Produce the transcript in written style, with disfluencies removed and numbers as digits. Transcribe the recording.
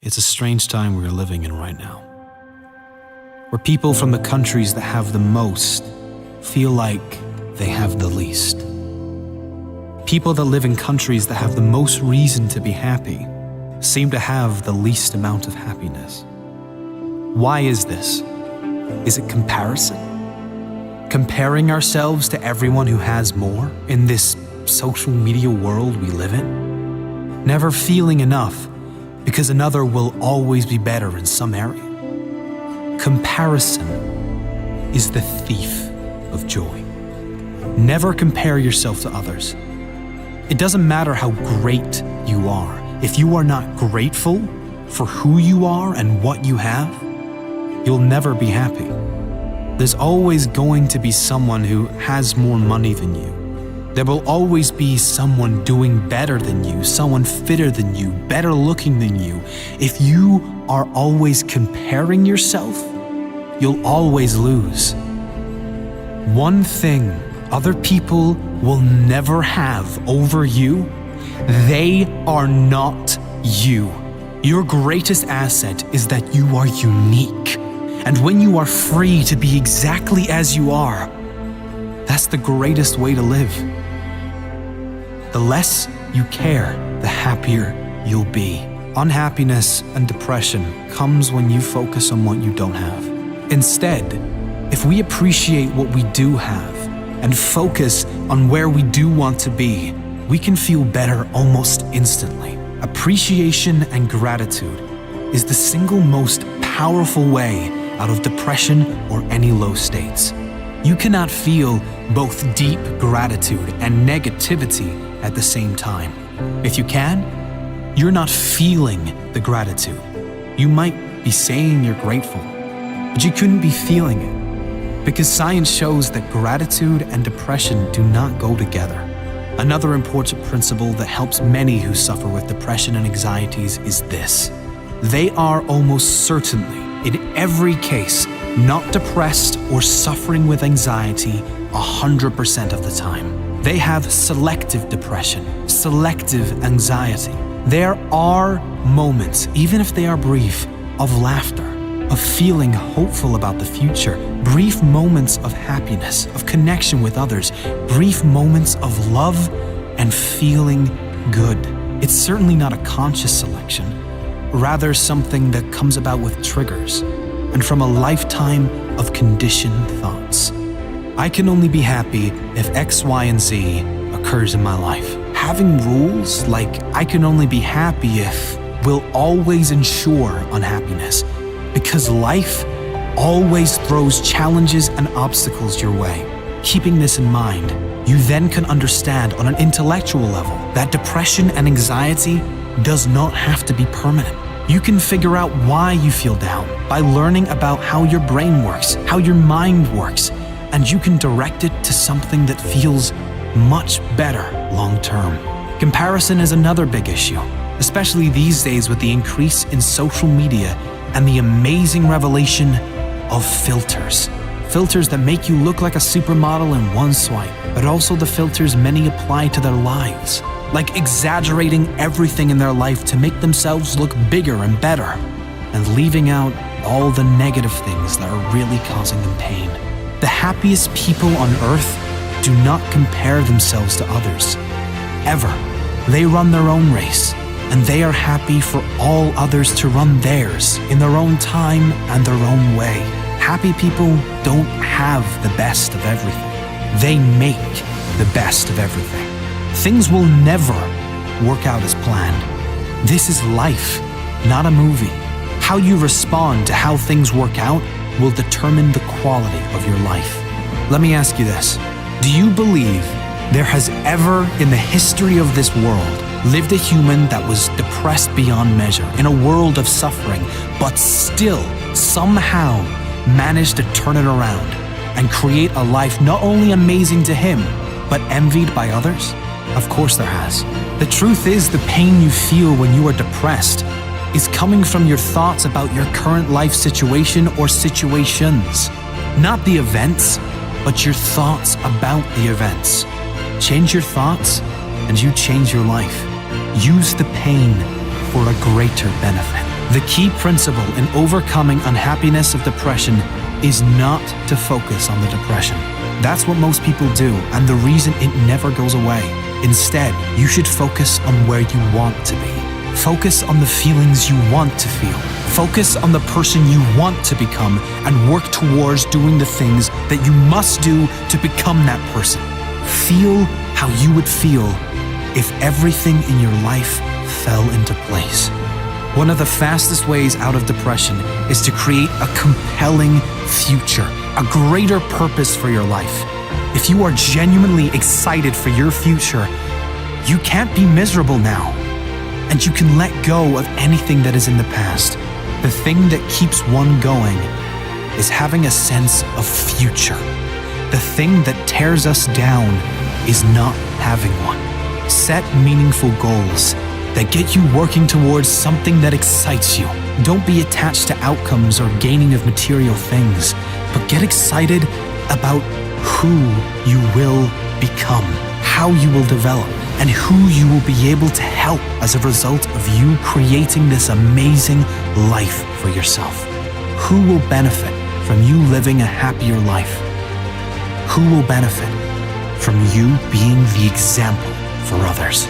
It's a strange time we are living in right now, where people from the countries that have the most feel like they have the least. People that live in countries that have the most reason to be happy seem to have the least amount of happiness. Why is this? Is it comparison? Comparing ourselves to everyone who has more in this social media world we live in? Never feeling enough because another will always be better in some area. Comparison is the thief of joy. Never compare yourself to others. It doesn't matter how great you are. If you are not grateful for who you are and what you have, you'll never be happy. There's always going to be someone who has more money than you. There will always be someone doing better than you, someone fitter than you, better looking than you. If you are always comparing yourself, you'll always lose. One thing other people will never have over you: they are not you. Your greatest asset is that you are unique. And when you are free to be exactly as you are, that's the greatest way to live. The less you care, the happier you'll be. Unhappiness and depression comes when you focus on what you don't have. Instead, if we appreciate what we do have and focus on where we do want to be, we can feel better almost instantly. Appreciation and gratitude is the single most powerful way out of depression or any low states. You cannot feel both deep gratitude and negativity at the same time. If you can, you're not feeling the gratitude. You might be saying you're grateful, but you couldn't be feeling it, because science shows that gratitude and depression do not go together. Another important principle that helps many who suffer with depression and anxieties is this: they are almost certainly, in every case, not depressed or suffering with anxiety 100% of the time. They have selective depression, selective anxiety. There are moments, even if they are brief, of laughter, of feeling hopeful about the future, brief moments of happiness, of connection with others, brief moments of love and feeling good. It's certainly not a conscious selection, rather something that comes about with triggers and from a lifetime of conditioned thoughts. I can only be happy if X, Y, and Z occurs in my life. Having rules like I can only be happy if will always ensure unhappiness, because life always throws challenges and obstacles your way. Keeping this in mind, you then can understand on an intellectual level that depression and anxiety does not have to be permanent. You can figure out why you feel down by learning about how your brain works, how your mind works, and you can direct it to something that feels much better long term. Comparison is another big issue, especially these days with the increase in social media and the amazing revelation of filters. Filters that make you look like a supermodel in one swipe, but also the filters many apply to their lives, like exaggerating everything in their life to make themselves look bigger and better, and leaving out all the negative things that are really causing them pain. The happiest people on earth do not compare themselves to others, ever. They run their own race, and they are happy for all others to run theirs in their own time and their own way. Happy people don't have the best of everything. They make the best of everything. Things will never work out as planned. This is life, not a movie. How you respond to how things work out will determine the quality of your life. Let me ask you this: do you believe there has ever in the history of this world lived a human that was depressed beyond measure in a world of suffering, but still somehow managed to turn it around and create a life not only amazing to him, but envied by others? Of course there has. The truth is, the pain you feel when you are depressed is coming from your thoughts about your current life situation or situations. Not the events, but your thoughts about the events. Change your thoughts and you change your life. Use the pain for a greater benefit. The key principle in overcoming unhappiness of depression is not to focus on the depression. That's what most people do, and the reason it never goes away. Instead, you should focus on where you want to be. Focus on the feelings you want to feel. Focus on the person you want to become and work towards doing the things that you must do to become that person. Feel how you would feel if everything in your life fell into place. One of the fastest ways out of depression is to create a compelling future, a greater purpose for your life. If you are genuinely excited for your future, you can't be miserable now. And you can let go of anything that is in the past. The thing that keeps one going is having a sense of future. The thing that tears us down is not having one. Set meaningful goals that get you working towards something that excites you. Don't be attached to outcomes or gaining of material things, but get excited about who you will become, how you will develop, and who you will be able to help as a result of you creating this amazing life for yourself. Who will benefit from you living a happier life? Who will benefit from you being the example for others?